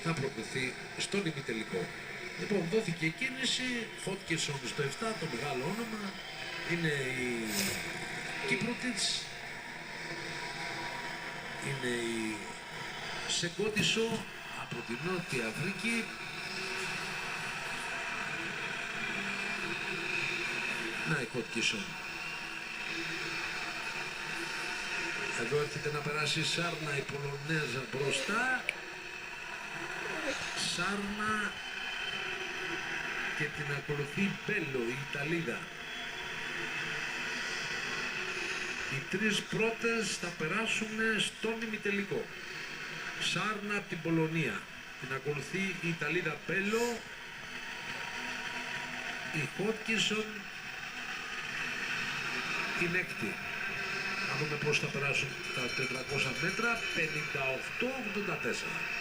θα προκριθεί στον ημιτελικό. Λοιπόν, δόθηκε η κίνηση, Χότκινσον στο 7, το μεγάλο όνομα, είναι η Κύπρουτιτς, είναι η Σεκότισο από την Νότια Αφρική. Να η Χότκινσον. Εδώ έρχεται να περάσει η Σάρνα, η Πολωνέζα μπροστά. Σάρνα και την ακολουθεί Μπέλο, η Ιταλίδα. Οι τρεις πρώτες θα περάσουν στον ημιτελικό. Σάρνα από την Πολωνία, την ακολουθεί η Ιταλίδα Μπέλο, η Χότκινσον την έκτη. Να δούμε πώς θα περάσουν τα 400 μέτρα, 58-84.